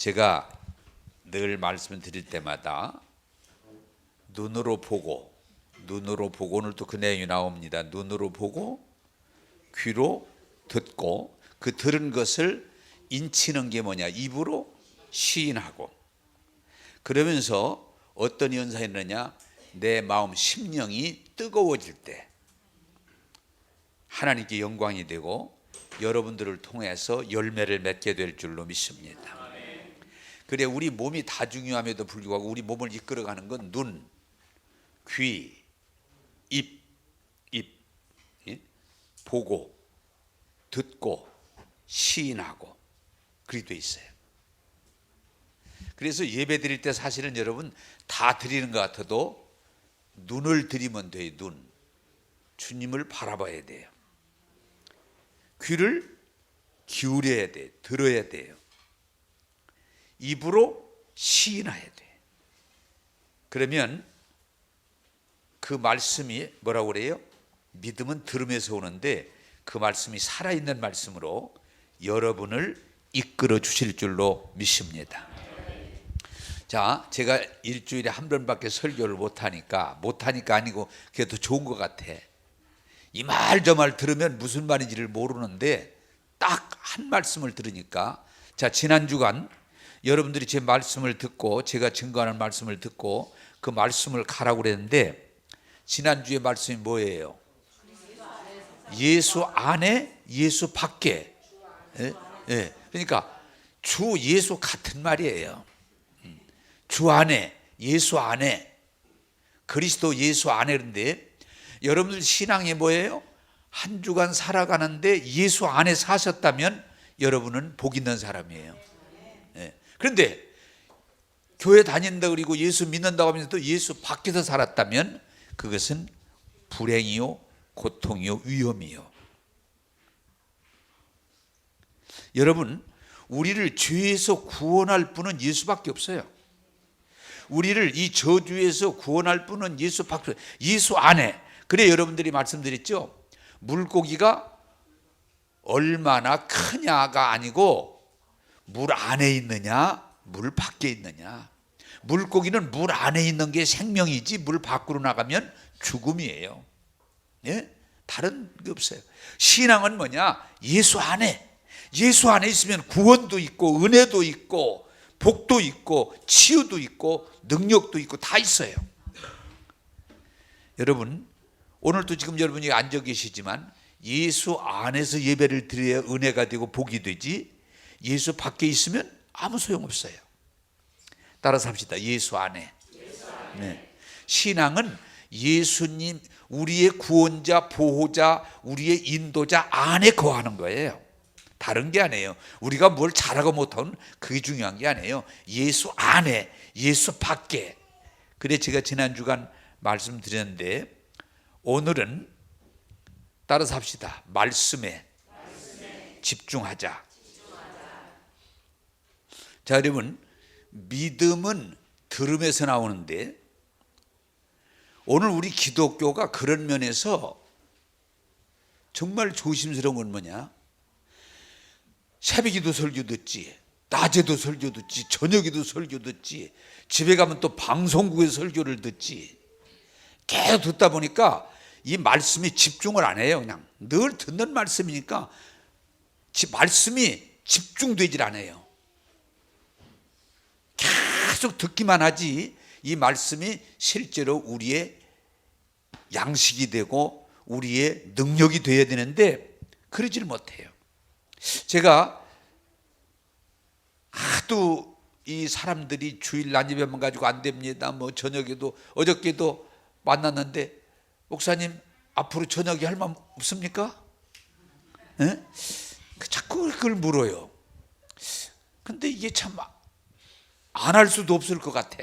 제가 늘 말씀을 드릴 때마다 눈으로 보고 오늘도 그 내용이 나옵니다. 눈으로 보고 귀로 듣고 그 들은 것을 인치는 게 뭐냐? 입으로 시인하고. 그러면서 어떤 현상이 있느냐? 내 마음 심령이 뜨거워질 때 하나님께 영광이 되고 여러분들을 통해서 열매를 맺게 될 줄로 믿습니다. 그래, 우리 몸이 다 중요함에도 불구하고 우리 몸을 이끌어가는 건 눈, 귀, 입, 보고, 듣고, 시인하고 그렇게 돼 있어요. 그래서 예배 드릴 때 사실은 여러분 다 드리는 것 같아도 눈을 들이면 돼요. 눈. 주님을 바라봐야 돼요. 귀를 기울여야 돼요. 들어야 돼요. 입으로 시인해야 돼. 그러면 그 말씀이 뭐라고 그래요? 믿음은 들음에서 오는데 그 말씀이 살아있는 말씀으로 여러분을 이끌어 주실 줄로 믿습니다. 자, 제가 일주일에 한 번밖에 설교를 못하니까 아니고 그게 더 좋은 것 같아. 이 말 저 말 들으면 무슨 말인지를 모르는데 딱 한 말씀을 들으니까, 자, 지난 주간 여러분들이 제 말씀을 듣고 제가 증거하는 말씀을 듣고 그 말씀을 가라고 그랬는데 지난주에 말씀이 뭐예요? 예수 안에 예수 밖에. 예. 그러니까 주 예수 같은 말이에요. 주 안에 예수 안에 그리스도 예수 안에. 그런데 여러분들 신앙이 뭐예요? 한 주간 살아가는데 예수 안에 사셨다면 여러분은 복 있는 사람이에요. 예. 그런데 교회 다닌다 그리고 예수 믿는다고 하면서도 예수 밖에서 살았다면 그것은 불행이요, 고통이요, 위험이요. 여러분, 우리를 죄에서 구원할 분은 예수밖에 없어요. 우리를 이 저주에서 구원할 분은 예수밖에 없어요. 예수 안에. 그래, 여러분들이 말씀드렸죠. 물고기가 얼마나 크냐가 아니고 물 안에 있느냐, 물 밖에 있느냐. 물고기는 물 안에 있는 게 생명이지 물 밖으로 나가면 죽음이에요. 예? 다른 게 없어요. 신앙은 뭐냐? 예수 안에. 예수 안에 있으면 구원도 있고 은혜도 있고 복도 있고 치유도 있고 능력도 있고 다 있어요. 여러분, 오늘도 지금 여러분이 앉아 계시지만 예수 안에서 예배를 드려야 은혜가 되고 복이 되지 예수 밖에 있으면 아무 소용없어요. 따라서 합시다. 예수 안에. 네. 신앙은 예수님, 우리의 구원자, 보호자, 우리의 인도자 안에 거하는 거예요. 다른 게 아니에요. 우리가 뭘 잘하고 못하면 그게 중요한 게 아니에요. 예수 안에, 예수 밖에. 그래, 제가 지난 주간 말씀드렸는데 오늘은 따라서 합시다. 말씀에 집중하자. 자, 여러분, 믿음은 들음에서 나오는데 오늘 우리 기독교가 그런 면에서 정말 조심스러운 건 뭐냐? 새벽에도 설교 듣지, 낮에도 설교 듣지, 저녁에도 설교 듣지, 집에 가면 또 방송국에서 설교를 듣지. 계속 듣다 보니까 이 말씀에 집중을 안 해요. 그냥 늘 듣는 말씀이니까 말씀이 집중되질 않아요. 계속 듣기만 하지 이 말씀이 실제로 우리의 양식이 되고 우리의 능력이 되어야 되는데 그러지를 못해요. 제가 하도 이 사람들이 주일 난입에만 가지고 안 됩니다. 뭐 저녁에도 어저께도 만났는데 목사님 앞으로 저녁에 할 말 없습니까? 네? 자꾸 그걸 물어요. 근데 이게 참 안 할 수도 없을 것 같아.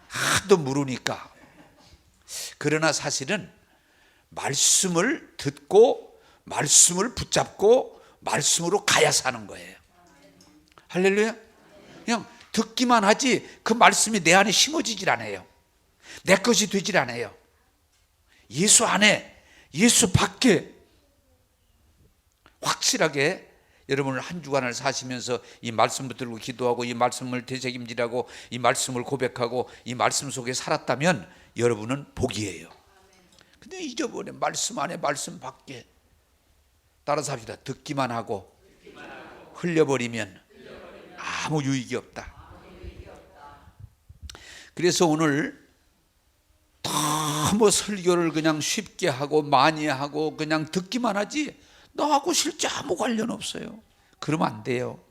하도 물으니까. 그러나 사실은 말씀을 듣고 말씀을 붙잡고 말씀으로 가야 사는 거예요. 할렐루야. 그냥 듣기만 하지 그 말씀이 내 안에 심어지질 않아요. 내 것이 되질 않아요. 예수 안에 예수 밖에 확실하게 여러분을 한 주간을 사시면서 이 말씀 붙들고 기도하고 이 말씀을 되새김질하고 이 말씀을 고백하고 이 말씀 속에 살았다면 여러분은 복이에요. 근데 잊어버려. 말씀 안에 말씀 밖에. 따라서 합시다. 듣기만 하고 흘려버리면 아무 유익이 없다. 그래서 오늘 너무 설교를 그냥 쉽게 하고 많이 하고 그냥 듣기만 하지 너하고 실제 아무 관련 없어요. 그러면 안 돼요.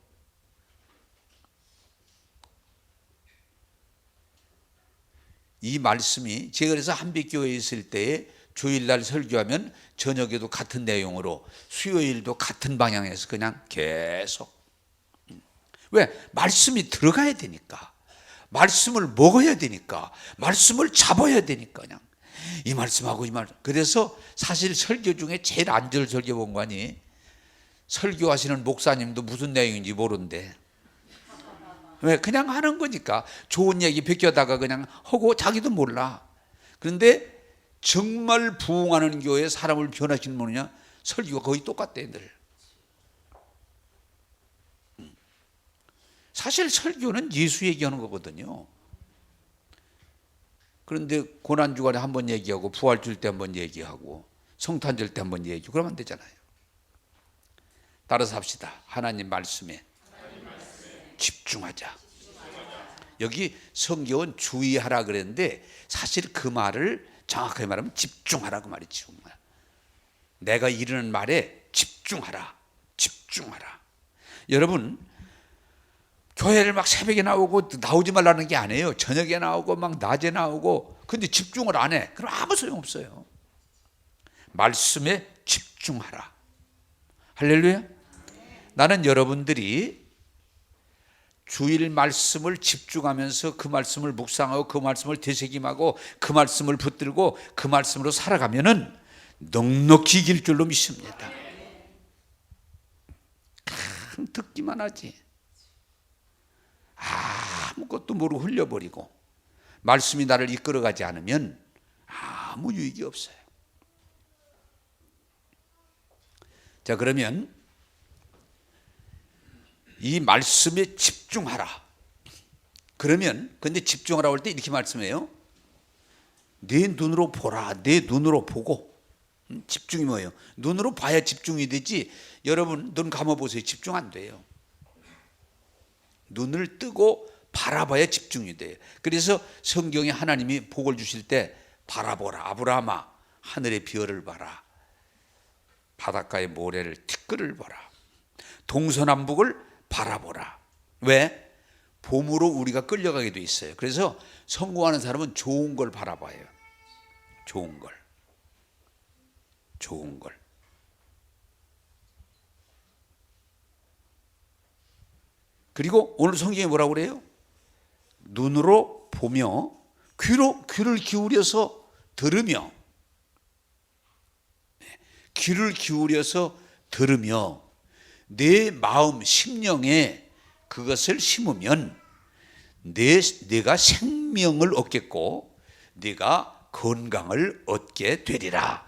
이 말씀이 제가 그래서 한빛교회에 있을 때에 주일날 설교하면 저녁에도 같은 내용으로 수요일도 같은 방향에서 그냥 계속. 왜? 말씀이 들어가야 되니까. 말씀을 먹어야 되니까. 말씀을 잡아야 되니까 그냥 이 말씀하고 이 말. 그래서 사실 설교 중에 제일 안 좋은 설교 본관이 설교하시는 목사님도 무슨 내용인지 모르는데 왜? 그냥 하는 거니까. 좋은 얘기 베껴다가 그냥 하고 자기도 몰라. 그런데 정말 부흥하는 교회에 사람을 변화시키는 뭐냐? 설교가 거의 똑같대 늘. 사실 설교는 예수 얘기하는 거거든요. 그런데 고난주간에 한번 얘기하고 부활줄 때 한번 얘기하고 성탄절 때 한번 얘기하고 그러면 안 되잖아요. 따라서 합시다. 하나님 말씀에 집중하자. 여기 성경은 주의하라 그랬는데 사실 그 말을 정확하게 말하면 집중하라고 말이죠. 내가 이르는 말에 집중하라. 집중하라. 여러분 교회를 막 새벽에 나오고 나오지 말라는 게 아니에요. 저녁에 나오고 막 낮에 나오고. 근데 집중을 안 해. 그럼 아무 소용없어요. 말씀에 집중하라. 할렐루야. 나는 여러분들이 주일 말씀을 집중하면서 그 말씀을 묵상하고 그 말씀을 되새김하고 그 말씀을 붙들고 그 말씀으로 살아가면은 넉넉히 이길 줄로 믿습니다. 듣기만 하지 아무것도 모르고 흘려버리고 말씀이 나를 이끌어가지 않으면 아무 유익이 없어요. 자, 그러면 이 말씀에 집중하라. 그러면 근데 집중하라고 할 때 이렇게 말씀해요. 내 눈으로 보라. 내 눈으로 보고. 집중이 뭐예요? 눈으로 봐야 집중이 되지. 여러분 눈 감아보세요. 집중 안 돼요. 눈을 뜨고 바라봐야 집중이 돼요. 그래서 성경에 하나님이 복을 주실 때 바라보라. 아브라함아 하늘의 별을 봐라. 바닷가의 모래를 티끌을 봐라. 동서남북을 바라보라. 왜? 봄으로 우리가 끌려가게 돼 있어요. 그래서 성공하는 사람은 좋은 걸 바라봐요. 좋은 걸. 좋은 걸. 그리고 오늘 성경에 뭐라고 그래요? 눈으로 보며 귀를 기울여서 들으며 귀를 기울여서 들으며 내 마음 심령에 그것을 심으면 내가 생명을 얻겠고 네가 건강을 얻게 되리라.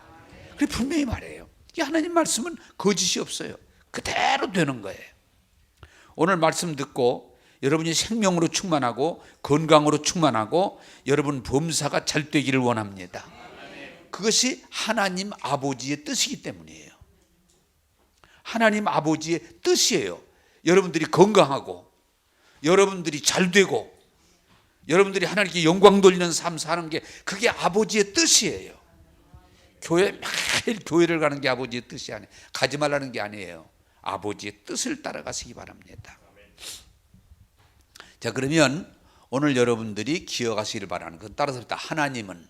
그래 분명히 말해요. 이 하나님 말씀은 거짓이 없어요. 그대로 되는 거예요. 오늘 말씀 듣고 여러분이 생명으로 충만하고 건강으로 충만하고 여러분 범사가 잘 되기를 원합니다. 그것이 하나님 아버지의 뜻이기 때문이에요. 하나님 아버지의 뜻이에요. 여러분들이 건강하고 여러분들이 잘 되고 여러분들이 하나님께 영광 돌리는 삶 사는 게 그게 아버지의 뜻이에요. 교회 매일 교회를 가는 게 아버지의 뜻이 아니에요. 가지 말라는 게 아니에요. 아버지의 뜻을 따라가시기 바랍니다. 자, 그러면 오늘 여러분들이 기억하시길 바라는 건 따라서 하나님은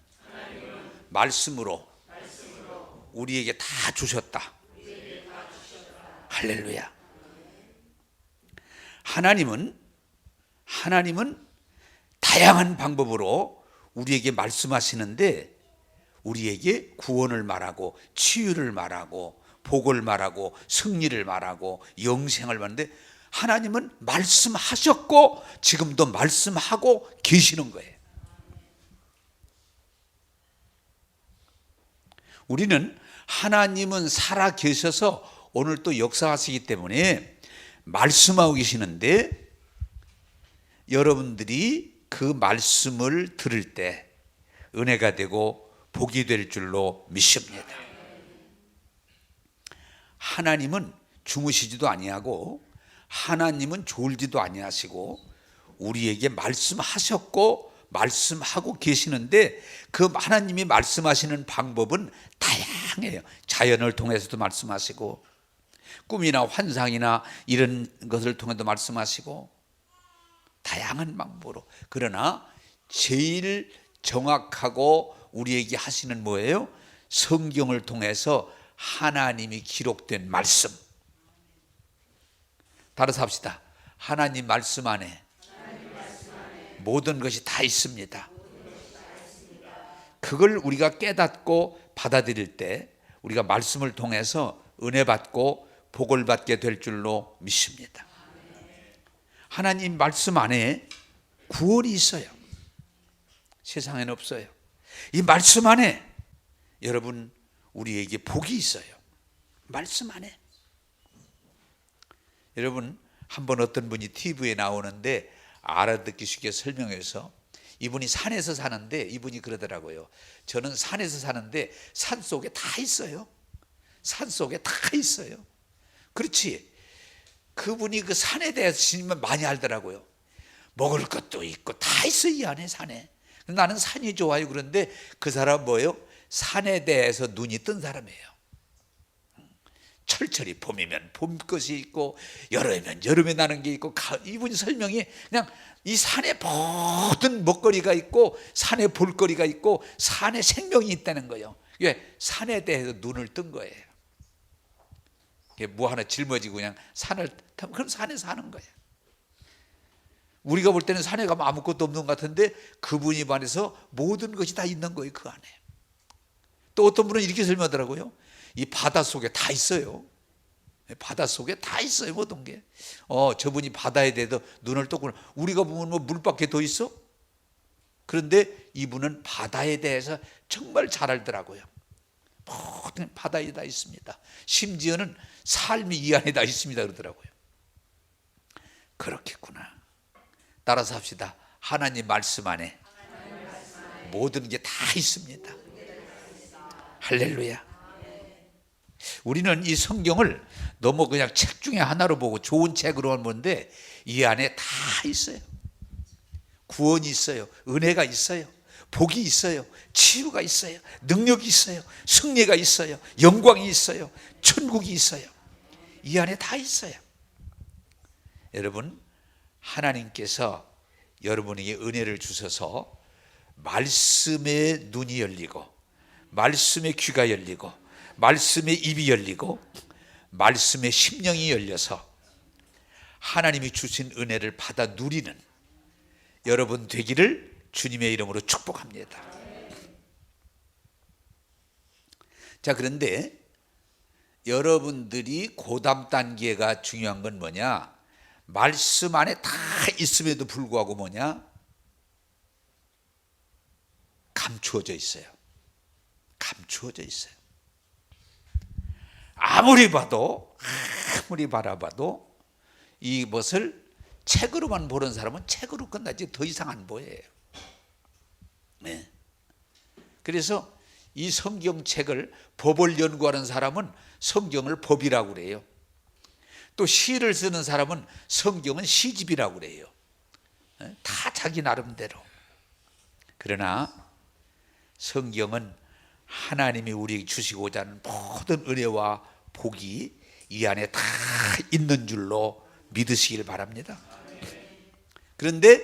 말씀으로 우리에게 다 주셨다. 할렐루야. 하나님은 다양한 방법으로 우리에게 말씀하시는데 우리에게 구원을 말하고 치유를 말하고 복을 말하고 승리를 말하고 영생을 말하는데 하나님은 말씀하셨고 지금도 말씀하고 계시는 거예요. 우리는 하나님은 살아 계셔서 오늘 또 역사하시기 때문에 말씀하고 계시는데 여러분들이 그 말씀을 들을 때 은혜가 되고 복이 될 줄로 믿습니다. 하나님은 주무시지도 아니하고 하나님은 졸지도 아니하시고 우리에게 말씀하셨고 말씀하고 계시는데 그 하나님이 말씀하시는 방법은 다양해요. 자연을 통해서도 말씀하시고 꿈이나 환상이나 이런 것을 통해서 말씀하시고 다양한 방법으로. 그러나 제일 정확하고 우리에게 하시는 뭐예요? 성경을 통해서 하나님이 기록된 말씀. 따라서 합시다. 하나님 말씀 안에 모든 것이 다 있습니다. 그걸 우리가 깨닫고 받아들일 때 우리가 말씀을 통해서 은혜 받고 복을 받게 될 줄로 믿습니다. 하나님 말씀 안에 구원이 있어요. 세상에는 없어요. 이 말씀 안에 여러분 우리에게 복이 있어요. 말씀 안에. 여러분 한번 어떤 분이 TV에 나오는데 알아듣기 쉽게 설명해서 이분이 산에서 사는데 이분이 그러더라고요. 저는 산에서 사는데 산속에 다 있어요. 산속에 다 있어요. 그렇지. 그분이 그 산에 대해서 진짜 많이 알더라고요. 먹을 것도 있고 다 있어요. 이 안에 산에. 나는 산이 좋아요. 그런데 그 사람 뭐예요? 산에 대해서 눈이 뜬 사람이에요. 철철이 봄이면 봄것이 있고 여름이면 여름에 나는 게 있고 이분이 설명이 그냥 이 산에 모든 먹거리가 있고 산에 볼거리가 있고 산에 생명이 있다는 거예요. 왜? 산에 대해서 눈을 뜬 거예요. 뭐 하나 짊어지고 그냥 산을 타면 그럼 산에 사는 거예요. 우리가 볼 때는 산에 가면 아무것도 없는 것 같은데 그분이 반해서 모든 것이 다 있는 거예요. 그 안에. 또 어떤 분은 이렇게 설명하더라고요. 이 바다 속에 다 있어요. 바다 속에 다 있어요. 모든 게. 저분이 바다에 대해서 눈을 떴구나. 우리가 보면 뭐 물밖에 더 있어? 그런데 이분은 바다에 대해서 정말 잘 알더라고요. 모든 바다에 다 있습니다. 심지어는 삶이 이 안에 다 있습니다. 그러더라고요. 그렇겠구나. 따라서 합시다. 하나님 말씀 안에 모든 게 다 있습니다. 할렐루야. 우리는 이 성경을 너무 그냥 책 중에 하나로 보고 좋은 책으로만 보는데 이 안에 다 있어요. 구원이 있어요. 은혜가 있어요. 복이 있어요. 치유가 있어요. 능력이 있어요. 승리가 있어요. 영광이 있어요. 천국이 있어요. 이 안에 다 있어요. 여러분, 하나님께서 여러분에게 은혜를 주셔서 말씀의 눈이 열리고 말씀의 귀가 열리고 말씀의 입이 열리고 말씀의 심령이 열려서 하나님이 주신 은혜를 받아 누리는 여러분 되기를 주님의 이름으로 축복합니다. 자, 그런데 여러분들이 고담 단계가 중요한 건 뭐냐? 말씀 안에 다 있음에도 불구하고 뭐냐? 감추어져 있어요. 감추어져 있어요. 아무리 바라봐도 이것을 책으로만 보는 사람은 책으로 끝나지 더 이상 안 보여요. 네. 그래서 이 성경책을 법을 연구하는 사람은 성경을 법이라고 그래요. 또 시를 쓰는 사람은 성경은 시집이라고 그래요. 다 자기 나름대로. 그러나 성경은 하나님이 우리에게 주시고자 하는 모든 은혜와 복이 이 안에 다 있는 줄로 믿으시길 바랍니다. 그런데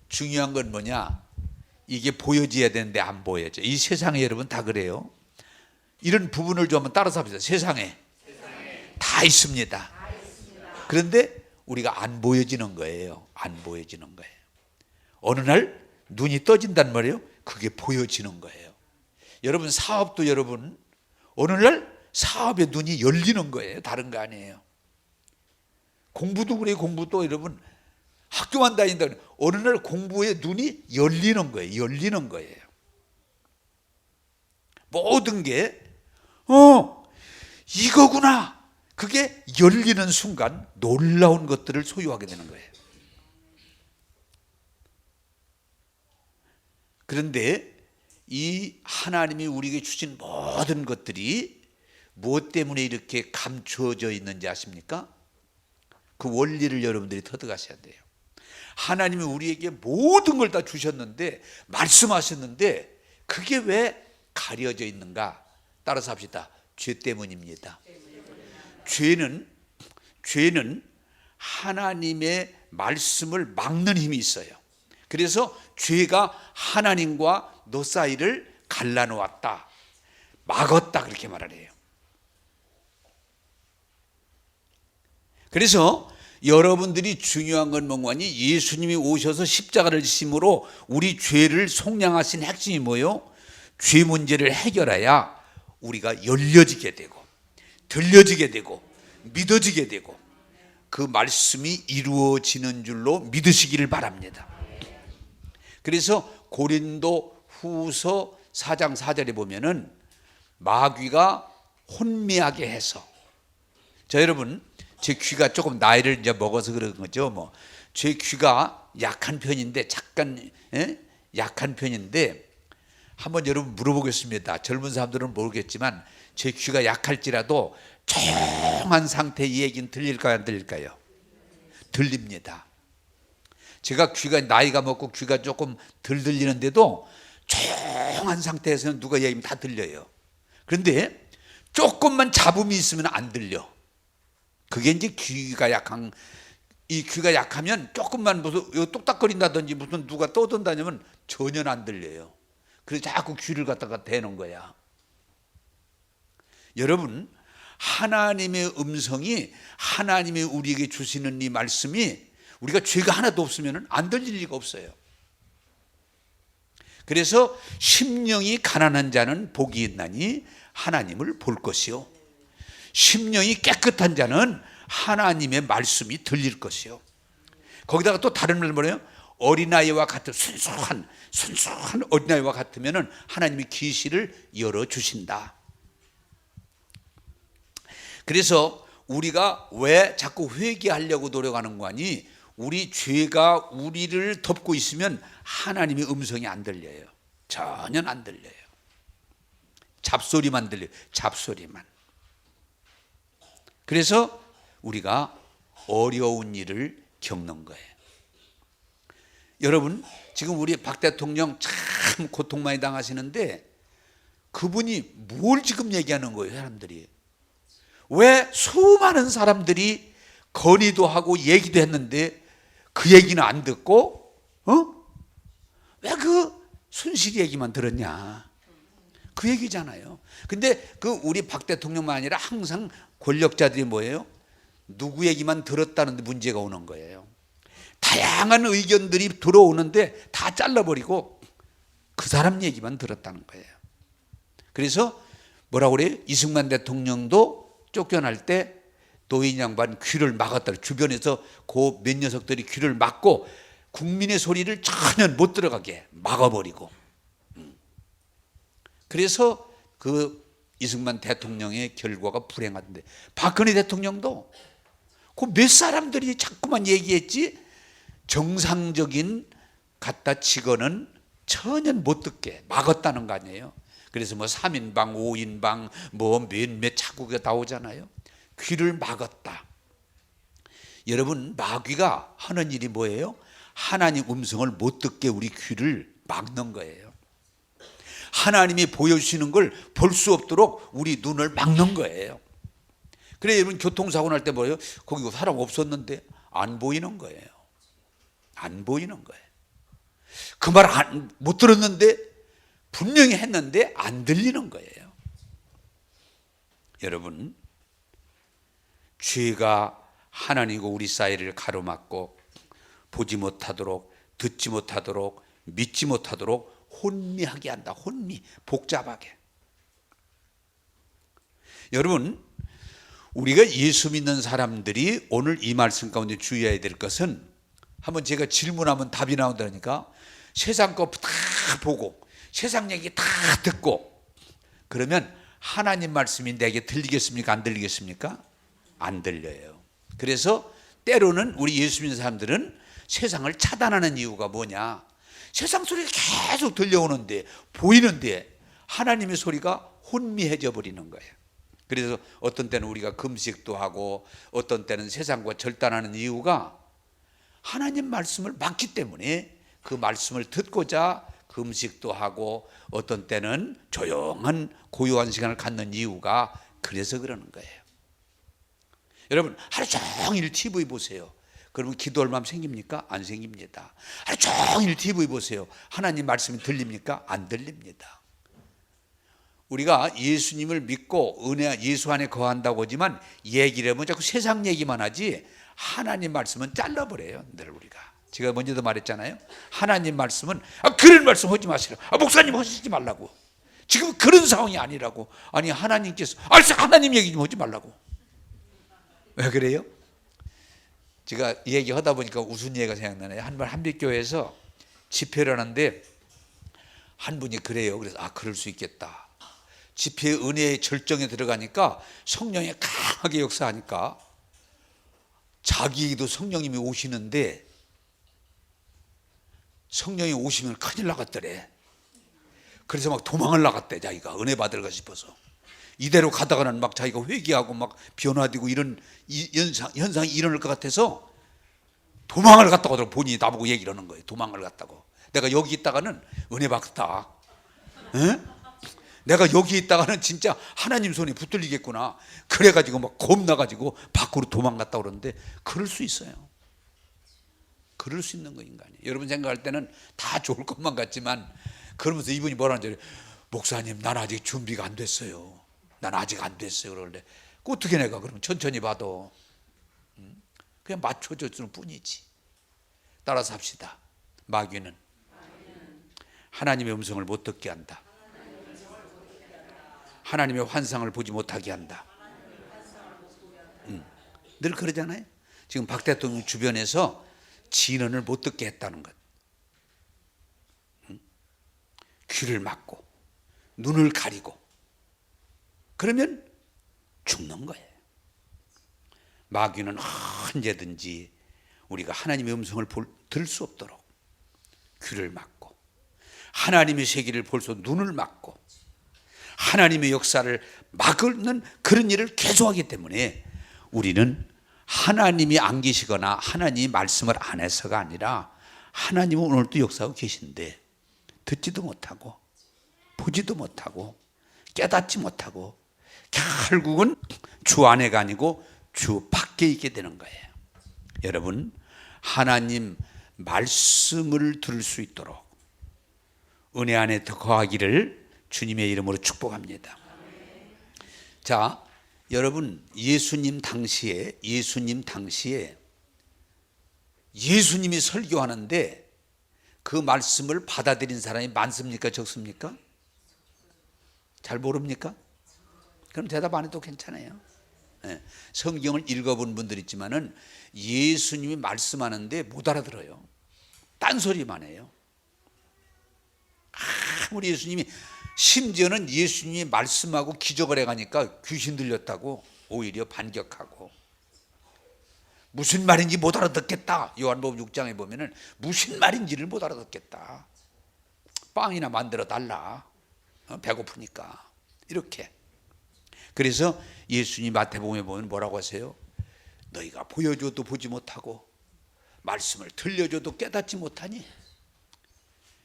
중요한 건 뭐냐? 이게 보여져야 되는데 안 보여져. 이 세상에 여러분 다 그래요. 이런 부분을 좀 한번 따라서 합시다. 세상에 다 있습니다. 그런데 우리가 안 보여지는 거예요. 안 보여지는 거예요. 어느 날 눈이 떠진단 말이에요. 그게 보여지는 거예요. 여러분 사업도 여러분 어느 날 사업의 눈이 열리는 거예요. 다른 거 아니에요. 공부도 그래요. 공부도 여러분 학교만 다닌다. 어느 날 공부의 눈이 열리는 거예요. 열리는 거예요. 모든 게 이거구나. 그게 열리는 순간 놀라운 것들을 소유하게 되는 거예요. 그런데 이 하나님이 우리에게 주신 모든 것들이 무엇 때문에 이렇게 감추어져 있는지 아십니까? 그 원리를 여러분들이 터득하셔야 돼요. 하나님이 우리에게 모든 걸 다 주셨는데, 말씀하셨는데 그게 왜 가려져 있는가? 따라서 합시다. 죄 때문입니다. 죄는 하나님의 말씀을 막는 힘이 있어요. 그래서 죄가 하나님과 너 사이를 갈라놓았다, 막았다, 그렇게 말을 해요. 그래서 여러분들이 중요한 건 뭐니? 예수님이 오셔서 십자가를 지심으로 우리 죄를 속량하신 핵심이 뭐예요? 죄 문제를 해결해야 우리가 열려지게 되고 들려지게 되고 믿어지게 되고 그 말씀이 이루어지는 줄로 믿으시기를 바랍니다. 그래서 고린도 후서 4장 4절에 보면은 마귀가 혼미하게 해서, 자 여러분, 제 귀가 조금 나이를 이제 먹어서 그런 거죠. 제 귀가 약한 편인데, 잠깐 약한 편인데, 한번 여러분 물어보겠습니다. 젊은 사람들은 모르겠지만 제 귀가 약할지라도 조용한 상태의 이 얘기는 들릴까요, 안 들릴까요? 들립니다. 제가 귀가 나이가 먹고 귀가 조금 덜 들리는데도 조용한 상태에서는 누가 얘기하면 다 들려요. 그런데 조금만 잡음이 있으면 안 들려. 그게 이제 귀가 약한, 이 귀가 약하면 조금만 무슨 똑딱거린다든지 무슨 누가 떠든다면 전혀 안 들려요. 그래서 자꾸 귀를 갖다가 대는 거야. 여러분, 하나님의 음성이, 하나님이 우리에게 주시는 이 말씀이 우리가 죄가 하나도 없으면 안 들릴 리가 없어요. 그래서 심령이 가난한 자는 복이 있나니 하나님을 볼 것이요, 심령이 깨끗한 자는 하나님의 말씀이 들릴 것이요. 거기다가 또 다른 말 뭐래요? 어린아이와 같은 순수한 어린아이와 같으면 하나님이 계시를 열어주신다. 그래서 우리가 왜 자꾸 회개하려고 노력하는 거니? 우리 죄가 우리를 덮고 있으면 하나님의 음성이 안 들려요. 전혀 안 들려요. 잡소리만 들려요. 잡소리만. 그래서 우리가 어려운 일을 겪는 거예요. 여러분, 지금 우리 박 대통령 참 고통 많이 당하시는데 그분이 뭘 지금 얘기하는 거예요, 사람들이? 왜 수많은 사람들이 건의도 하고 얘기도 했는데 그 얘기는 안 듣고, 왜 그 순실이 얘기만 들었냐? 그 얘기잖아요. 근데 그 우리 박 대통령만 아니라 항상 권력자들이 뭐예요? 누구 얘기만 들었다는데 문제가 오는 거예요. 다양한 의견들이 들어오는데 다 잘라버리고 그 사람 얘기만 들었다는 거예요. 그래서 뭐라고 그래요? 이승만 대통령도 쫓겨날 때 노인 양반 귀를 막았다. 주변에서 그 몇 녀석들이 귀를 막고 국민의 소리를 전혀 못 들어가게 막아버리고, 그래서 그 이승만 대통령의 결과가 불행한데, 박근혜 대통령도 그 몇 사람들이 자꾸만 얘기했지 정상적인 갖다 치고는 전혀 못 듣게 막았다는 거 아니에요. 그래서 뭐 3인방, 5인방, 뭐 몇몇 자국에 나오잖아요. 귀를 막았다. 여러분, 마귀가 하는 일이 뭐예요? 하나님 음성을 못 듣게 우리 귀를 막는 거예요. 하나님이 보여주시는 걸 볼 수 없도록 우리 눈을 막는 거예요. 그래, 여러분, 교통사고 날 때 뭐예요? 거기 사람 없었는데 안 보이는 거예요. 안 보이는 거예요. 그 말 못 들었는데 분명히 했는데 안 들리는 거예요. 여러분, 죄가 하나님과 우리 사이를 가로막고 보지 못하도록, 듣지 못하도록, 믿지 못하도록 혼미하게 한다. 혼미, 복잡하게. 여러분, 우리가 예수 믿는 사람들이 오늘 이 말씀 가운데 주의해야 될 것은, 한번 제가 질문하면 답이 나온다니까, 세상 거 다 보고 세상 얘기 다 듣고 그러면 하나님 말씀이 내게 들리겠습니까? 안 들리겠습니까? 안 들려요. 그래서 때로는 우리 예수 믿는 사람들은 세상을 차단하는 이유가 뭐냐? 세상 소리가 계속 들려오는데, 보이는데 하나님의 소리가 혼미해져 버리는 거예요. 그래서 어떤 때는 우리가 금식도 하고 어떤 때는 세상과 절단하는 이유가 하나님 말씀을 막기 때문에, 그 말씀을 듣고자 금식도 하고 어떤 때는 조용한 고요한 시간을 갖는 이유가 그래서 그러는 거예요. 여러분, 하루 종일 TV 보세요. 그러면 기도할 마음 생깁니까? 안 생깁니다. 하루 종일 TV 보세요. 하나님 말씀이 들립니까? 안 들립니다. 우리가 예수님을 믿고 은혜 예수 안에 거한다고 하지만 얘기를 하면 자꾸 세상 얘기만 하지 하나님 말씀은 잘라버려요. 늘 우리가. 제가 먼저도 말했잖아요. 하나님 말씀은 그런 말씀 하지 마시라. 목사님 하시지 말라고. 지금 그런 상황이 아니라고. 아니 하나님께서 하나님 얘기 좀 하지 말라고. 왜 그래요? 제가 얘기하다 보니까 웃은 얘기가 생각나네요. 한번 한빛교회에서 집회를 하는데 한 분이 그래요. 그래서 그럴 수 있겠다. 집회의 은혜의 절정에 들어가니까 성령이 강하게 역사하니까 자기도 성령님이 오시는데 성령이 오시면 큰일 나갔더래. 그래서 막 도망을 나갔대. 자기가 은혜 받을까 싶어서. 이대로 가다가는 막 자기가 회개하고 막 변화되고 이런 현상이 일어날 것 같아서 도망을 갔다고 하더라고. 본인이 나보고 얘기를 하는 거예요. 도망을 갔다고. 내가 여기 있다가는 은혜 받다. 에? 내가 여기 있다가는 진짜 하나님 손에 붙들리겠구나. 그래가지고 막 겁나가지고 밖으로 도망갔다 그러는데 그럴 수 있어요. 그럴 수 있는 거 인간이. 여러분 생각할 때는 다 좋을 것만 같지만 그러면서 이분이 뭐라는 줄 알아요? 목사님, 난 아직 준비가 안 됐어요. 난 아직 안 됐어요. 그러는데 어떻게 내가 그럼 천천히 봐도 그냥 맞춰줄 뿐이지. 따라서 합시다. 마귀는 하나님의 음성을 못 듣게 한다. 하나님의 환상을 보지 못하게 한다. 늘 그러잖아요. 지금 박 대통령 주변에서 진언을 못 듣게 했다는 것. 귀를 막고 눈을 가리고 그러면 죽는 거예요. 마귀는 언제든지 우리가 하나님의 음성을 들을 수 없도록 귀를 막고 하나님의 세계를 볼 수 눈을 막고 하나님의 역사를 막는 그런 일을 계속하기 때문에 우리는 하나님이 안 계시거나 하나님이 말씀을 안 해서가 아니라 하나님은 오늘도 역사하고 계신데 듣지도 못하고 보지도 못하고 깨닫지 못하고 결국은 주 안에가 아니고 주 밖에 있게 되는 거예요. 여러분, 하나님 말씀을 들을 수 있도록 은혜 안에 더 거하기를 주님의 이름으로 축복합니다. 자, 여러분, 예수님 당시에 예수님이 설교하는데 그 말씀을 받아들인 사람이 많습니까? 적습니까? 잘 모릅니까? 그럼 대답 안 해도 괜찮아요. 네. 성경을 읽어본 분들 있지만은 예수님이 말씀하는데 못 알아들어요. 딴소리만 해요. 우리 예수님이 심지어는 예수님이 말씀하고 기적을 해가니까 귀신 들렸다고 오히려 반격하고 무슨 말인지 못 알아듣겠다. 요한복음 6장에 보면은 무슨 말인지를 못 알아듣겠다. 빵이나 만들어 달라. 배고프니까. 이렇게. 그래서 예수님 마태복음에 보면 뭐라고 하세요? 너희가 보여줘도 보지 못하고 말씀을 들려줘도 깨닫지 못하니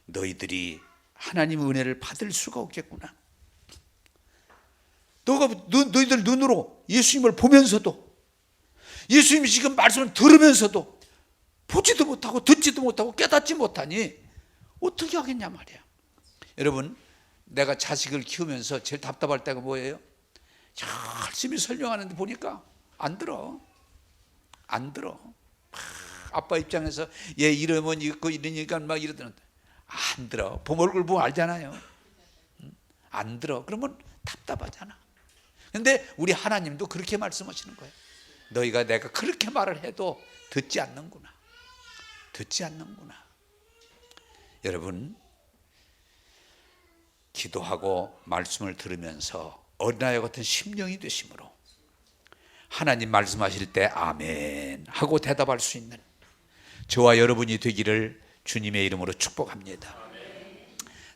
너희들이 하나님의 은혜를 받을 수가 없겠구나. 너희들 눈으로 예수님을 보면서도 예수님이 지금 말씀을 들으면서도 보지도 못하고 듣지도 못하고 깨닫지 못하니 어떻게 하겠냐 말이야. 여러분, 내가 자식을 키우면서 제일 답답할 때가 뭐예요? 열심히 설명하는데 보니까 안 들어. 아빠 입장에서 얘 이러면 있고 이러니까 막 이러던데 안 들어. 부모 얼굴 보면 알잖아요. 안 들어. 그러면 답답하잖아. 근데 우리 하나님도 그렇게 말씀하시는 거예요. 너희가 내가 그렇게 말을 해도 듣지 않는구나. 여러분, 기도하고 말씀을 들으면서 어린아이 같은 심령이 되심으로 하나님 말씀하실 때 아멘 하고 대답할 수 있는 저와 여러분이 되기를 주님의 이름으로 축복합니다.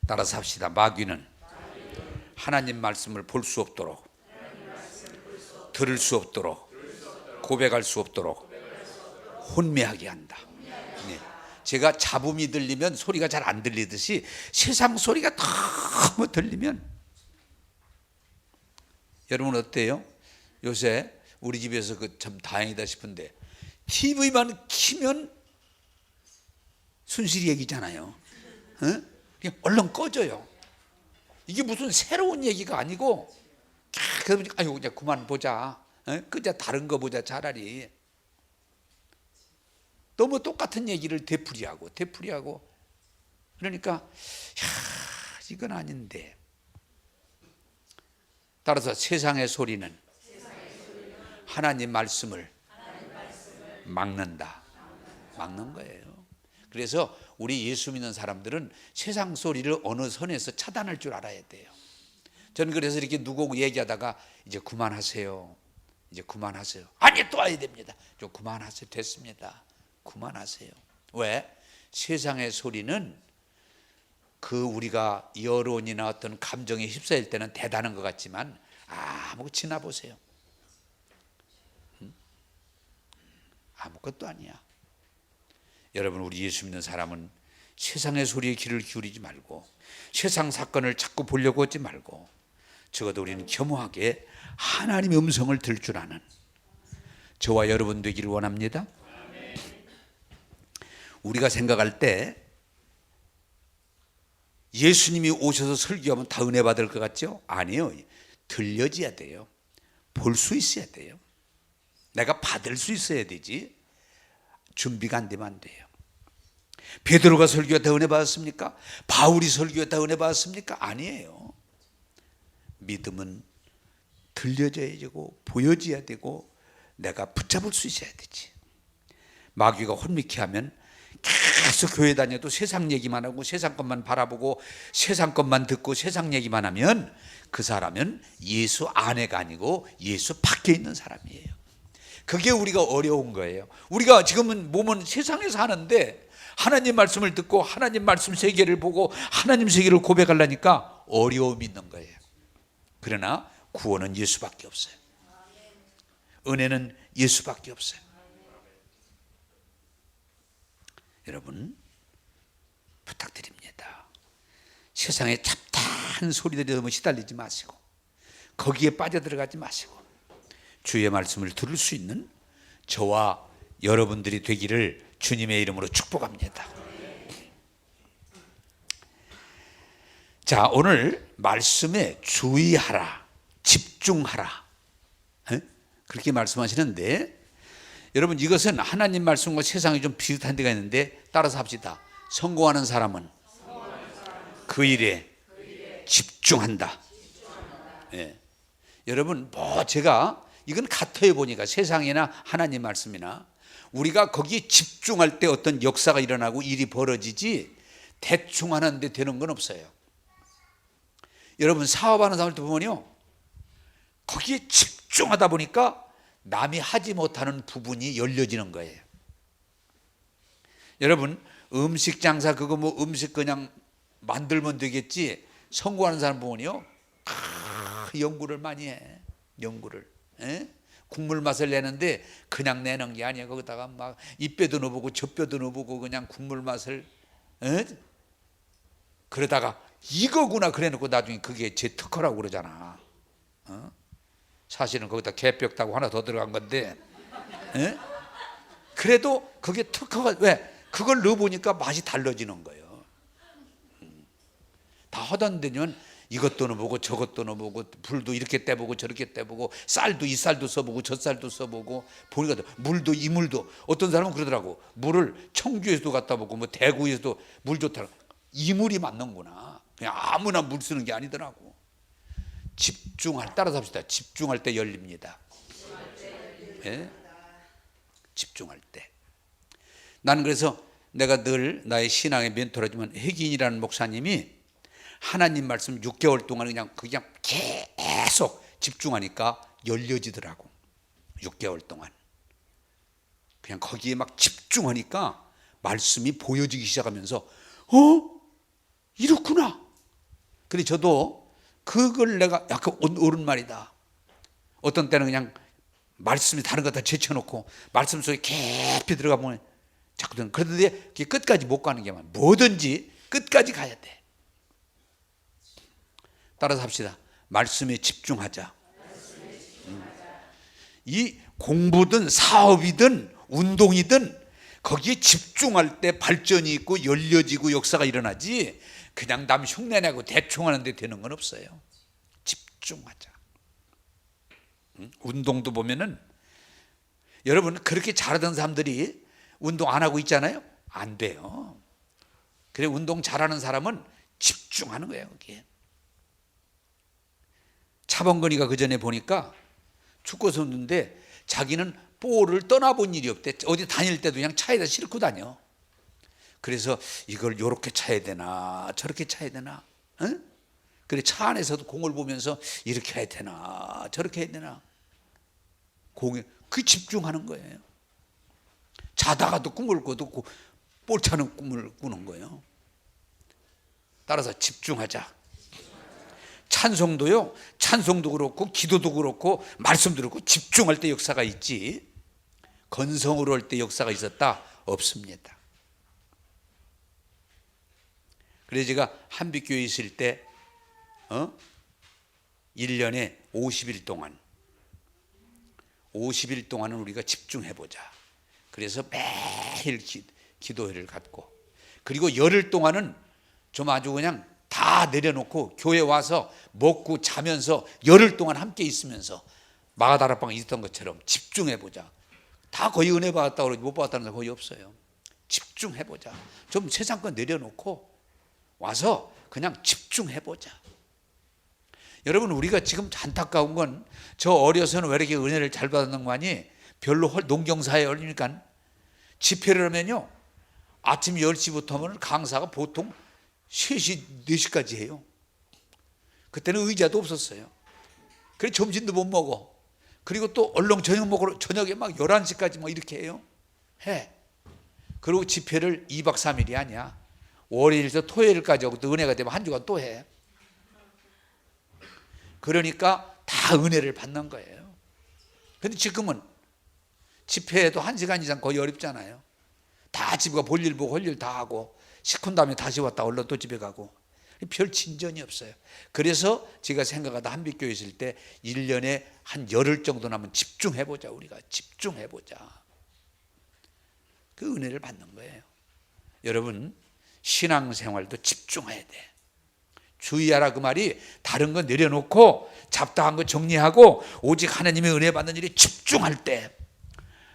따라서 합시다. 마귀는 하나님 말씀을 볼 수 없도록, 들을 수 없도록, 고백할 수 없도록 혼미하게 한다. 네. 제가 잡음이 들리면 소리가 잘 안 들리듯이 세상 소리가 너무 들리면, 여러분 어때요? 요새 우리 집에서 참 다행이다 싶은데 TV만 키면 순실이 얘기잖아요. 그냥 얼른 꺼져요. 이게 무슨 새로운 얘기가 아니고 그러면 아유 그냥 그만 보자. 그냥 다른 거 보자 차라리. 너무 똑같은 얘기를 되풀이하고 그러니까 야, 이건 아닌데. 따라서 세상의 소리는 하나님 말씀을 막는다. 막는 거예요. 그래서 우리 예수 믿는 사람들은 세상 소리를 어느 선에서 차단할 줄 알아야 돼요. 저는 그래서 이렇게 누구 얘기하다가 이제 그만하세요. 이제 그만하세요. 아니 또 와야 됩니다. 좀 그만하세요. 됐습니다. 그만하세요. 왜? 세상의 소리는 우리가 여론이나 어떤 감정에 휩싸일 때는 대단한 것 같지만 아무 지나보세요. 아무것도 아니야. 여러분 우리 예수 믿는 사람은 세상의 소리에 귀를 기울이지 말고 세상 사건을 자꾸 보려고 하지 말고 적어도 우리는 겸허하게 하나님의 음성을 들을 줄 아는 저와 여러분 되기를 원합니다. 우리가 생각할 때 예수님이 오셔서 설교하면 다 은혜 받을 것 같죠? 아니요. 들려져야 돼요. 볼 수 있어야 돼요. 내가 받을 수 있어야 되지. 준비가 안 되면 안 돼요. 베드로가 설교했다 은혜 받았습니까? 바울이 설교했다 은혜 받았습니까? 아니에요. 믿음은 들려져야 되고 보여져야 되고 내가 붙잡을 수 있어야 되지. 마귀가 혼미케 하면 계속 교회 다녀도 세상 얘기만 하고 세상 것만 바라보고 세상 것만 듣고 세상 얘기만 하면 그 사람은 예수 안에가 아니고 예수 밖에 있는 사람이에요. 그게 우리가 어려운 거예요. 우리가 지금은 몸은 세상에서 하는데 하나님 말씀을 듣고 하나님 말씀 세계를 보고 하나님 세계를 고백하려니까 어려움이 있는 거예요. 그러나 구원은 예수밖에 없어요. 은혜는 예수밖에 없어요. 여러분 부탁드립니다. 세상에 잡다한 소리들이 너무 시달리지 마시고 거기에 빠져들어가지 마시고 주의 말씀을 들을 수 있는 저와 여러분들이 되기를 주님의 이름으로 축복합니다. 자, 오늘 말씀에 주의하라, 집중하라 그렇게 말씀하시는데 여러분 이것은 하나님 말씀과 세상이 좀 비슷한 데가 있는데 따라서 합시다. 성공하는 사람은 그 일에 집중한다. 예. 여러분 제가 이건 같아요. 보니까 세상이나 하나님 말씀이나 우리가 거기에 집중할 때 어떤 역사가 일어나고 일이 벌어지지 대충 하는데 되는 건 없어요. 여러분 사업하는 사람들 보면요 거기에 집중하다 보니까 남이 하지 못하는 부분이 열려지는 거예요. 여러분 음식 장사 그거 음식 그냥 만들면 되겠지 성공하는 사람 보면요 연구를 많이 해. 연구를 국물 맛을 내는데 그냥 내는 게 아니야. 거기다가 막 이 뼈도 넣어보고 저 뼈도 넣어보고 그냥 국물 맛을 그러다가 이거구나 그래놓고 나중에 그게 제 특허라고 그러잖아. 사실은 거기다 개뼈다고 하나 더 들어간 건데 그래도 그게 특허가 왜? 그걸 넣어보니까 맛이 달라지는 거예요. 다 하던 데는 이것도 넣어보고 저것도 넣어보고 불도 이렇게 떼보고 저렇게 떼보고 쌀도 이 쌀도 써보고 저 쌀도 써보고 보니까 물도 이 물도 어떤 사람은 그러더라고. 물을 청주에서도 갖다 보고 뭐 대구에서도 물 좋다고. 이 물이 맞는구나. 그냥 아무나 물 쓰는 게 아니더라고. 따라서 합시다. 집중할 때 열립니다. 네? 집중할 때. 나는 그래서 내가 늘 나의 신앙의 멘토라지만 혜긴이라는 목사님이 하나님 말씀 6개월 동안 그냥 계속 집중하니까 열려지더라고. 6개월 동안 그냥 거기에 막 집중하니까 말씀이 보여지기 시작하면서 이렇구나. 그래 저도 그걸 내가 약간 옳은 말이다. 어떤 때는 그냥 말씀이 다른 거 다 제쳐놓고 말씀 속에 깊이 들어가 보면 자꾸 그런데 끝까지 못 가는 게 많아. 뭐든지 끝까지 가야 돼. 따라서 합시다. 말씀에 집중하자. 이 공부든 사업이든 운동이든 거기에 집중할 때 발전이 있고 열려지고 역사가 일어나지 그냥 남 흉내내고 대충 하는데 되는 건 없어요. 집중하자. 운동도 보면은 여러분 그렇게 잘하던 사람들이 운동 안 하고 있잖아요. 안 돼요. 그래 운동 잘하는 사람은 집중하는 거예요. 거기에. 차범근이가 그 전에 보니까 축구 선수인데 자기는 볼을 떠나본 일이 없대. 어디 다닐 때도 그냥 차에다 싣고 다녀. 그래서 이걸 요렇게 차야 되나 저렇게 차야 되나. 응? 그래 차 안에서도 공을 보면서 이렇게 해야 되나 저렇게 해야 되나. 공에 그 집중하는 거예요. 자다가도 꿈을 꿔도 볼 차는 꿈을 꾸는 거예요. 따라서 집중하자. 찬송도요. 찬송도 그렇고 기도도 그렇고 말씀도 그렇고 집중할 때 역사가 있지 건성으로 할 때 역사가 있었다? 없습니다. 그래서 제가 한빛교회에 있을 때 1년에 50일 동안은 우리가 집중해보자. 그래서 매일 기도회를 갖고 그리고 열흘 동안은 좀 아주 그냥 다 내려놓고 교회 와서 먹고 자면서 열흘 동안 함께 있으면서 마가다락방에 있었던 것처럼 집중해보자. 다 거의 은혜 받았다고 그러지 못 받았다는 사람 거의 없어요. 집중해보자. 좀 세상 건 내려놓고 와서 그냥 집중해보자. 여러분 우리가 지금 안타까운 건 저 어려서는 왜 이렇게 은혜를 잘 받는 거 아니 별로 농경사에 열리니까 집회를 하면요 아침 10시부터 하면 강사가 보통 3시, 4시까지 해요. 그때는 의자도 없었어요. 그래서 점심도 못 먹어. 그리고 또 얼른 저녁 먹으러 저녁에 막 11시까지 막 이렇게 해요. 그리고 집회를 2박 3일이 아니야. 월요일에서 토요일까지 하고 또 은혜가 되면 한 주간 또 해. 그러니까 다 은혜를 받는 거예요. 근데 지금은 집회에도 1시간 이상 거의 어렵잖아요. 다 집에 볼일 보고 할 일 다 하고 식훈 다음에 다시 왔다 얼른 또 집에 가고 별 진전이 없어요. 그래서 제가 생각하다 한빛교회 있을 때 1년에 한 열흘 정도 나면 집중해보자. 우리가 집중해보자. 그 은혜를 받는 거예요. 여러분 신앙생활도 집중해야 돼. 주의하라 그 말이 다른 거 내려놓고 잡다한 거 정리하고 오직 하나님의 은혜 받는 일에 집중할 때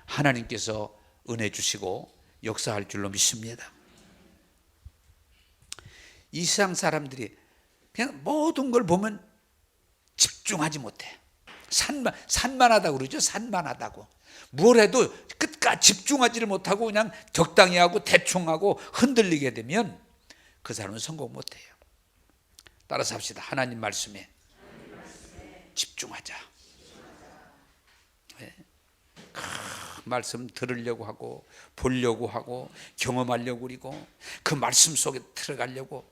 하나님께서 은혜 주시고 역사할 줄로 믿습니다. 이 세상 사람들이 그냥 모든 걸 보면 집중하지 못해. 산만하다고 그러죠. 산만하다고. 뭘 해도 끝까지 집중하지를 못하고 그냥 적당히 하고 대충 하고 흔들리게 되면 그 사람은 성공 못해요. 따라서 합시다. 하나님 말씀에 집중하자. 네. 말씀 들으려고 하고 보려고 하고 경험하려고 그리고 그 말씀 속에 들어가려고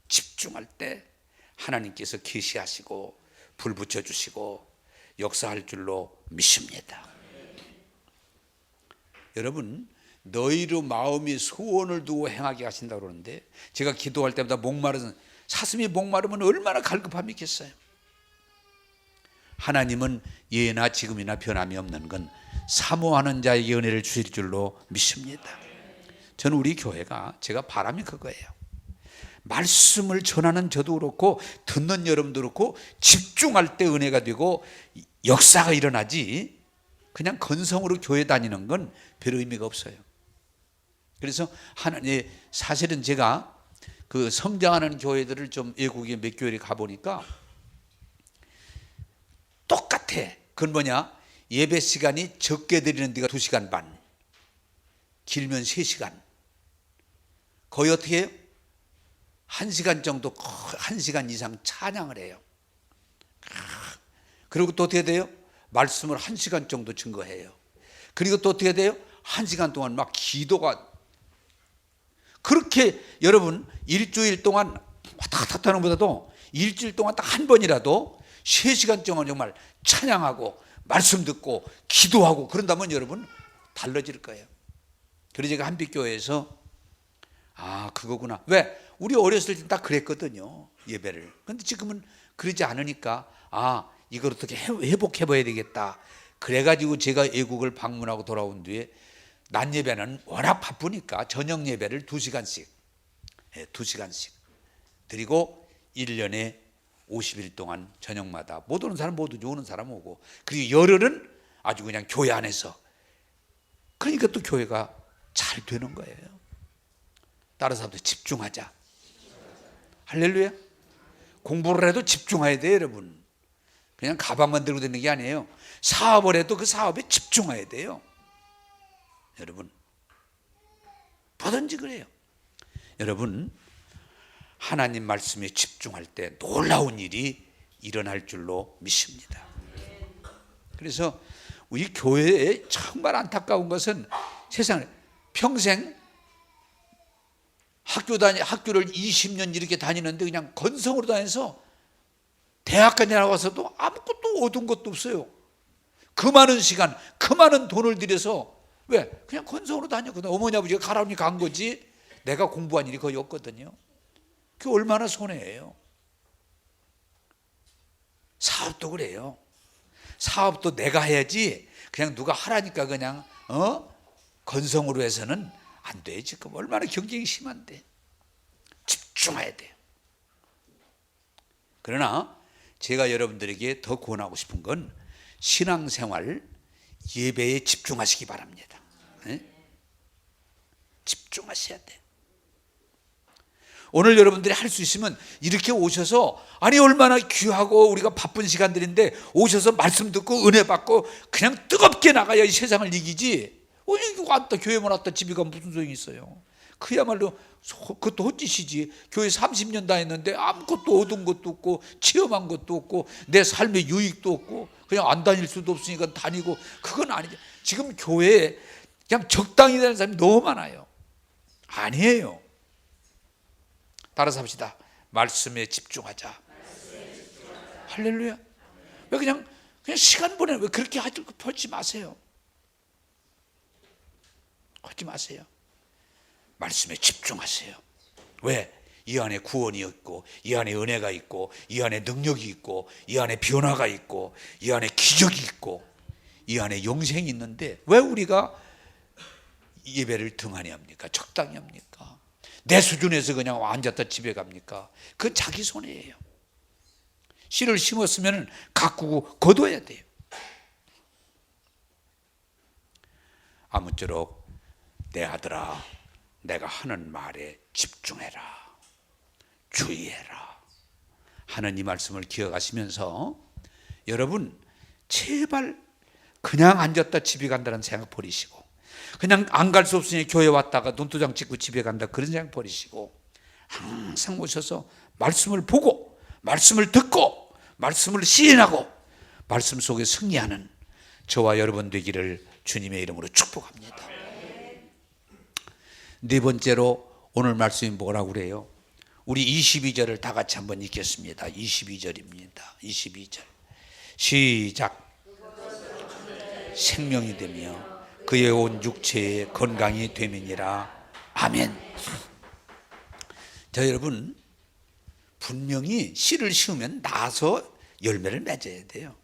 집중할 때 하나님께서 계시하시고 불 붙여주시고 역사할 줄로 믿습니다. 여러분 너희로 마음이 소원을 두고 행하게 하신다고 그러는데 제가 기도할 때마다 사슴이 목마르면 얼마나 갈급함이겠어요. 하나님은 예나 지금이나 변함이 없는 건 사모하는 자에게 은혜를 주실 줄로 믿습니다. 저는 우리 교회가 제가 바람이 그거예요. 말씀을 전하는 저도 그렇고 듣는 여러분도 그렇고 집중할 때 은혜가 되고 역사가 일어나지 그냥 건성으로 교회 다니는 건 별 의미가 없어요. 그래서 사실은 제가 그 성장하는 교회들을 좀 외국에 몇 교회를 가보니까 똑같아. 그건 뭐냐? 예배 시간이 적게 드리는 데가 2시간 반, 길면 3시간. 거의 어떻게 해요? 1시간 정도, 1시간 이상 찬양을 해요. 그리고 또 어떻게 돼요? 말씀을 1시간 정도 증거해요. 그리고 또 어떻게 돼요? 1시간 동안 막 기도가, 그렇게 여러분 일주일 동안 왔다 갔다 하는 것보다도 일주일 동안 딱 한 번이라도 3시간 동안 정말 찬양하고 말씀 듣고 기도하고 그런다면 여러분 달라질 거예요. 그래서 제가 한빛교회에서 그거구나. 왜? 우리 어렸을 때 딱 그랬거든요, 예배를. 근데 지금은 그러지 않으니까 이걸 어떻게 회복해 봐야 되겠다. 그래가지고 제가 외국을 방문하고 돌아온 뒤에 낮 예배는 워낙 바쁘니까 저녁 예배를 2시간씩 2시간씩 드리고 1년에 50일 동안 저녁마다 못 오는 사람 못 오고, 오는 사람 오고, 그리고 열흘은 아주 그냥 교회 안에서, 그러니까 또 교회가 잘 되는 거예요. 따라서 한번 집중하자. 할렐루야. 공부를 해도 집중해야 돼요, 여러분. 그냥 가방만 들고 다니는 게 아니에요. 사업을 해도 그 사업에 집중해야 돼요, 여러분. 뭐든지 그래요. 여러분, 하나님 말씀에 집중할 때 놀라운 일이 일어날 줄로 믿습니다. 그래서 우리 교회에 정말 안타까운 것은 세상에 평생 학교를 20년 이렇게 다니는데 그냥 건성으로 다녀서 대학까지 나와서도 아무것도 얻은 것도 없어요. 그 많은 시간, 그 많은 돈을 들여서, 왜? 그냥 건성으로 다녔거든. 어머니 아버지가 가라니 간 거지 내가 공부한 일이 거의 없거든요. 그게 얼마나 손해예요. 사업도 그래요. 사업도 내가 해야지 그냥 누가 하라니까 그냥 건성으로 해서는 안 돼. 지금 얼마나 경쟁이 심한데. 집중해야 돼요. 그러나 제가 여러분들에게 더 권하고 싶은 건 신앙생활 예배에 집중하시기 바랍니다. 네? 집중하셔야 돼요. 오늘 여러분들이 할 수 있으면 이렇게 오셔서, 아니 얼마나 귀하고 우리가 바쁜 시간들인데 오셔서 말씀 듣고 은혜 받고 그냥 뜨겁게 나가야 이 세상을 이기지. 이거 왔다 교회만 왔다 집에 가면 무슨 소용이 있어요. 그야말로 그것도 헛짓이지. 교회 30년 다녔는데 아무것도 얻은 것도 없고 체험한 것도 없고 내 삶의 유익도 없고 그냥 안 다닐 수도 없으니까 다니고, 그건 아니죠. 지금 교회에 그냥 적당히 다니는 사람이 너무 많아요. 아니에요. 따라서 합시다. 말씀에 집중하자. 할렐루야. 왜 그냥 시간 보내, 왜 그렇게 하지 마세요. 하지 마세요. 말씀에 집중하세요. 왜? 이 안에 구원이 있고, 이 안에 은혜가 있고, 이 안에 능력이 있고, 이 안에 변화가 있고, 이 안에 기적이 있고, 이 안에 영생이 있는데 왜 우리가 예배를 등한히 합니까? 적당히 합니까? 내 수준에서 그냥 앉았다 집에 갑니까? 그건 자기 손해예요. 씨를 심었으면 가꾸고 거둬야 돼요. 아무쪼록 내 아들아, 내가 하는 말에 집중해라, 주의해라 하는 이 말씀을 기억하시면서 여러분 제발 그냥 앉았다 집에 간다는 생각 버리시고, 그냥 안 갈 수 없으니 교회 왔다가 눈도장 찍고 집에 간다 그런 생각 버리시고, 항상 오셔서 말씀을 보고 말씀을 듣고 말씀을 시인하고 말씀 속에 승리하는 저와 여러분 되기를 주님의 이름으로 축복합니다. 네 번째로 오늘 말씀이 뭐라고 그래요? 우리 22절을 다 같이 한번 읽겠습니다. 22절입니다. 22절 시작. 생명이 되며 그의 온 육체의 건강이 됨이니라. 아멘. 자, 여러분 분명히 씨를 심으면 나서 열매를 맺어야 돼요.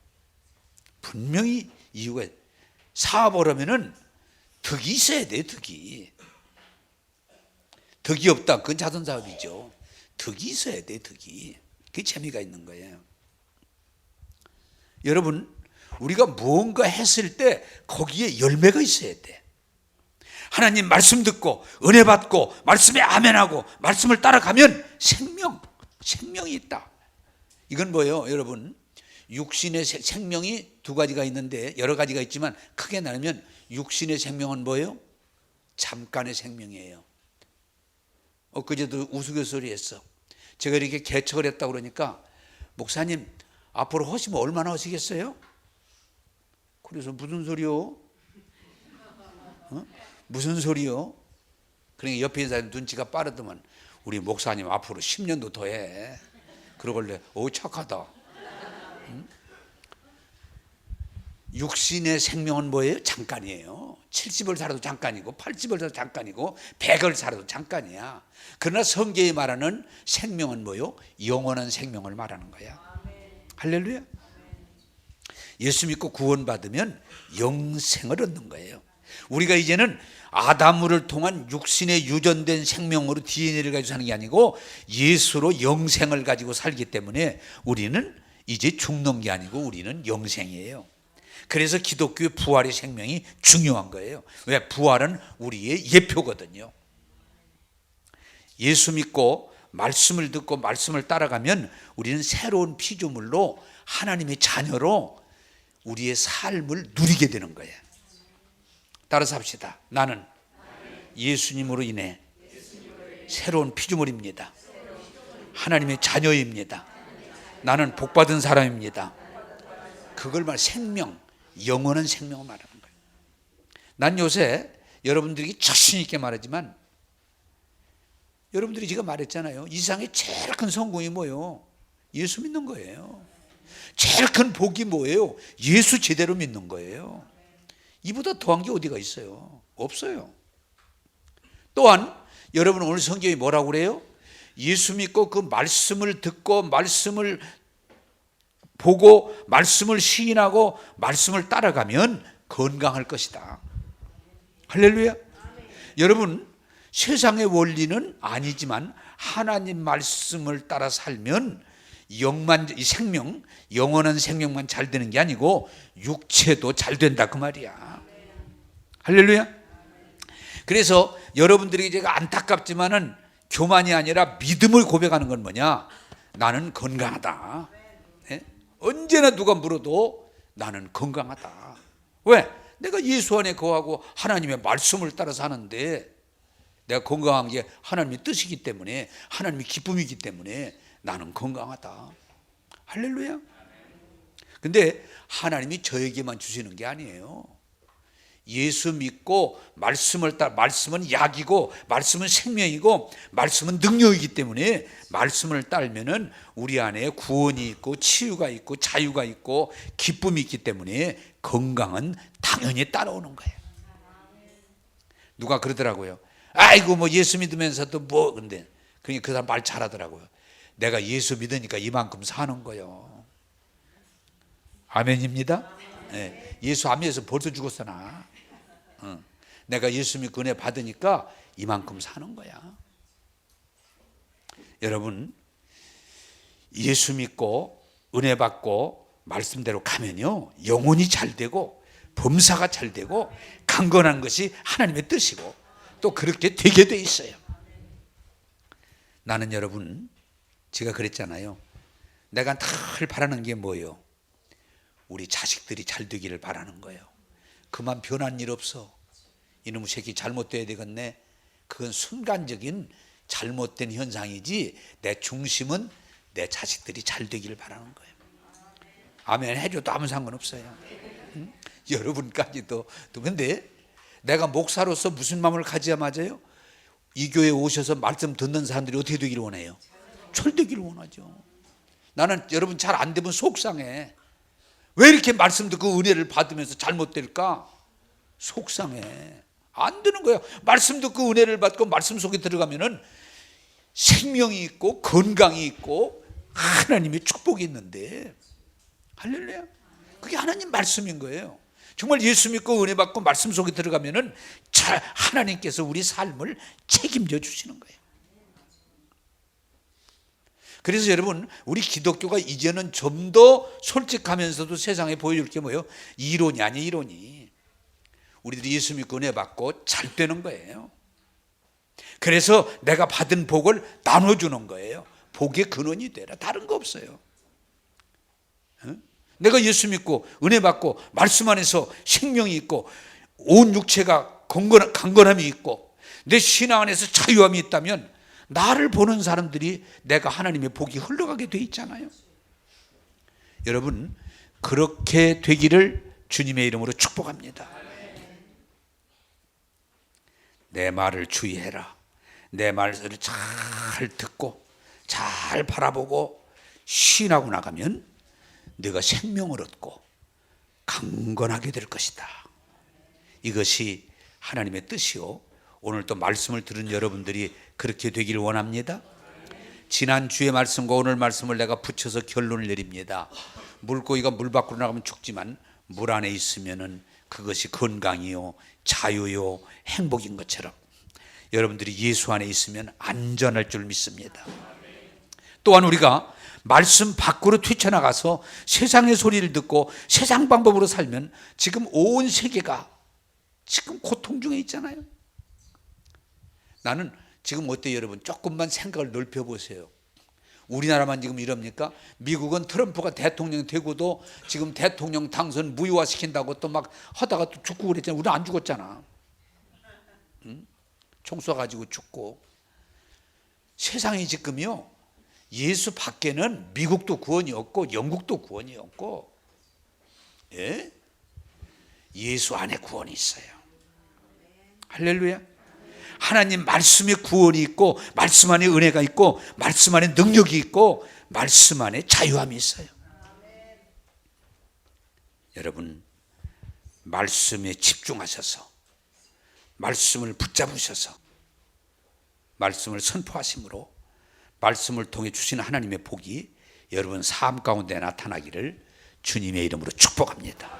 분명히 이유가, 사업을 하면은 덕이 있어야 돼요. 덕이 없다, 그건 자선사업이죠. 덕이 있어야 돼. 덕이. 그게 재미가 있는 거예요. 여러분 우리가 무언가 했을 때 거기에 열매가 있어야 돼. 하나님 말씀 듣고 은혜 받고 말씀에 아멘하고 말씀을 따라가면 생명이 있다. 이건 뭐예요? 여러분 육신의 생명이 두 가지가 있는데, 여러 가지가 있지만 크게 나누면 육신의 생명은 뭐예요? 잠깐의 생명이에요. 엊그제도 우스갯소리 했어. 제가 이렇게 개척을 했다고 그러니까, 목사님 앞으로 하시면 얼마나 하시겠어요? 그래서 무슨 소리요? 무슨 소리요? 그러니까 옆에 있는 사람 눈치가 빠르더만 우리 목사님 앞으로 10년도 더 해. 그러길래 착하다. 육신의 생명은 뭐예요? 잠깐이에요. 70을 살아도 잠깐이고 80을 살아도 잠깐이고 100을 살아도 잠깐이야. 그러나 성경이 말하는 생명은 뭐요? 영원한 생명을 말하는 거야. 할렐루야. 예수 믿고 구원받으면 영생을 얻는 거예요. 우리가 이제는 아담을 통한 육신의 유전된 생명으로 DNA를 가지고 사는 게 아니고 예수로 영생을 가지고 살기 때문에 우리는 이제 죽는 게 아니고 우리는 영생이에요. 그래서 기독교의 부활의 생명이 중요한 거예요. 왜? 부활은 우리의 예표거든요. 예수 믿고 말씀을 듣고 말씀을 따라가면 우리는 새로운 피조물로 하나님의 자녀로 우리의 삶을 누리게 되는 거예요. 따라서 합시다. 나는 예수님으로 인해 새로운 피조물입니다. 하나님의 자녀입니다. 나는 복받은 사람입니다. 그걸 말 생명, 영원한 생명을 말하는 거예요. 난 요새 여러분들에게 자신 있게 말하지만 여러분들이 제가 말했잖아요. 이 세상에 제일 큰 성공이 뭐예요? 예수 믿는 거예요. 제일 큰 복이 뭐예요? 예수 제대로 믿는 거예요. 이보다 더한 게 어디가 있어요? 없어요. 또한 여러분 오늘 성경이 뭐라고 그래요? 예수 믿고 그 말씀을 듣고 말씀을 보고 말씀을 시인하고 말씀을 따라가면 건강할 것이다. 할렐루야. 여러분 세상의 원리는 아니지만 하나님 말씀을 따라 살면 이 생명, 영원한 생명만 잘 되는 게 아니고 육체도 잘 된다 그 말이야. 할렐루야. 그래서 여러분들에게 제가 안타깝지만은 교만이 아니라 믿음을 고백하는 건 뭐냐? 나는 건강하다. 네? 언제나 누가 물어도 나는 건강하다. 왜? 내가 예수 안에 거하고 하나님의 말씀을 따라서 하는데 내가 건강한 게 하나님의 뜻이기 때문에 하나님의 기쁨이기 때문에 나는 건강하다. 할렐루야. 근데 하나님이 저에게만 주시는 게 아니에요. 예수 믿고 말씀을 따라, 말씀은 약이고 말씀은 생명이고 말씀은 능력이기 때문에 말씀을 따르면은 우리 안에 구원이 있고 치유가 있고 자유가 있고 기쁨이 있기 때문에 건강은 당연히 따라오는 거예요. 누가 그러더라고요. 아이고 뭐 예수 믿으면서도 뭐 근데 그러니까 그 사람 말 잘하더라고요. 내가 예수 믿으니까 이만큼 사는 거요. 아멘입니다. 네. 예수 안 믿어서 벌써 죽었어 나. 내가 예수 믿고 은혜 받으니까 이만큼 사는 거야. 여러분 예수 믿고 은혜 받고 말씀대로 가면요 영혼이 잘 되고 범사가 잘 되고 강건한 것이 하나님의 뜻이고 또 그렇게 되게 돼 있어요. 나는 여러분 제가 그랬잖아요. 내가 늘 바라는 게 뭐예요? 우리 자식들이 잘 되기를 바라는 거예요. 그만 변한 일 없어. 이놈의 새끼 잘못돼야 되겠네. 그건 순간적인 잘못된 현상이지 내 중심은 내 자식들이 잘 되기를 바라는 거예요. 아멘 해줘도 아무 상관없어요. 응? 여러분까지도. 근데 내가 목사로서 무슨 마음을 가져야 맞아요? 이 교회에 오셔서 말씀 듣는 사람들이 어떻게 되기를 원해요? 잘 되기를 원하죠. 나는 여러분 잘 안 되면 속상해. 왜 이렇게 말씀 듣고 은혜를 받으면서 잘못될까? 속상해. 안 되는 거야. 말씀 듣고 은혜를 받고 말씀 속에 들어가면은 생명이 있고 건강이 있고 하나님의 축복이 있는데 할렐루야. 그게 하나님 말씀인 거예요. 정말 예수 믿고 은혜 받고 말씀 속에 들어가면은 하나님께서 우리 삶을 책임져 주시는 거예요. 그래서 여러분 우리 기독교가 이제는 좀 더 솔직하면서도 세상에 보여줄 게 뭐예요? 이론이 아니에요. 이론이. 우리들이 예수 믿고 은혜 받고 잘 되는 거예요. 그래서 내가 받은 복을 나눠주는 거예요. 복의 근원이 되라. 다른 거 없어요. 내가 예수 믿고 은혜 받고 말씀 안에서 생명이 있고 온 육체가 강건함이 있고 내 신앙 안에서 자유함이 있다면 나를 보는 사람들이 내가 하나님의 복이 흘러가게 돼 있잖아요. 여러분 그렇게 되기를 주님의 이름으로 축복합니다. 내 말을 주의해라. 내 말을 잘 듣고 잘 바라보고 시인하고 나가면 네가 생명을 얻고 강건하게 될 것이다. 이것이 하나님의 뜻이요, 오늘 또 말씀을 들은 여러분들이 그렇게 되기를 원합니다. 지난주의 말씀과 오늘 말씀을 내가 붙여서 결론을 내립니다. 물고기가 물 밖으로 나가면 죽지만 물 안에 있으면은 그것이 건강이요, 자유요, 행복인 것처럼 여러분들이 예수 안에 있으면 안전할 줄 믿습니다. 또한 우리가 말씀 밖으로 뛰쳐나가서 세상의 소리를 듣고 세상 방법으로 살면 지금 온 세계가 지금 고통 중에 있잖아요. 나는 지금 어때요 여러분? 조금만 생각을 넓혀보세요. 우리나라만 지금 이럽니까? 미국은 트럼프가 대통령 되고도 지금 대통령 당선 무효화시킨다고 또 막 하다가 또 죽고 그랬잖아요. 우리는 안 죽었잖아. 응? 총 쏴가지고 죽고. 세상이 지금요, 예수 밖에는 미국도 구원이 없고 영국도 구원이 없고, 예? 예수 안에 구원이 있어요. 할렐루야. 하나님 말씀에 구원이 있고, 말씀 안에 은혜가 있고, 말씀 안에 능력이 있고, 말씀 안에 자유함이 있어요. 여러분, 말씀에 집중하셔서 말씀을 붙잡으셔서 말씀을 선포하심으로 말씀을 통해 주시는 하나님의 복이 여러분 삶 가운데 나타나기를 주님의 이름으로 축복합니다.